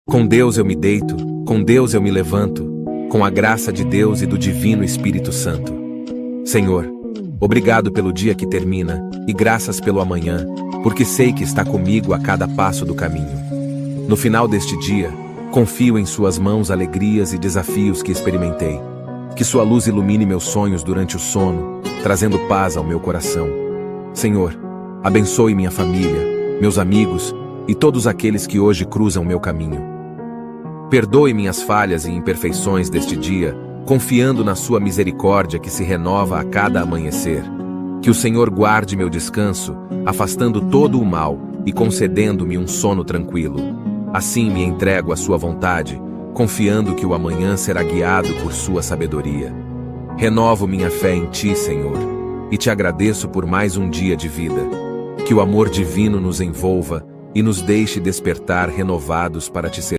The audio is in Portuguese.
Com Deus eu me deito, com Deus eu me levanto, com a graça de Deus e do Divino Espírito Santo. Senhor, obrigado pelo dia que termina, e graças pelo amanhã, porque sei que está comigo a cada passo do caminho. No final deste dia, confio em Suas mãos alegrias e desafios que experimentei. Que Sua luz ilumine meus sonhos durante o sono, trazendo paz ao meu coração. Senhor, abençoe minha família, meus amigos e todos aqueles que hoje cruzam meu caminho. Perdoe minhas falhas e imperfeições deste dia, confiando na Sua misericórdia que se renova a cada amanhecer. Que o Senhor guarde meu descanso, afastando todo o mal e concedendo-me um sono tranquilo. Assim me entrego à Sua vontade, confiando que o amanhã será guiado por Sua sabedoria. Renovo minha fé em Ti, Senhor, e Te agradeço por mais um dia de vida. Que o amor divino nos envolva e nos deixe despertar renovados para Te servir.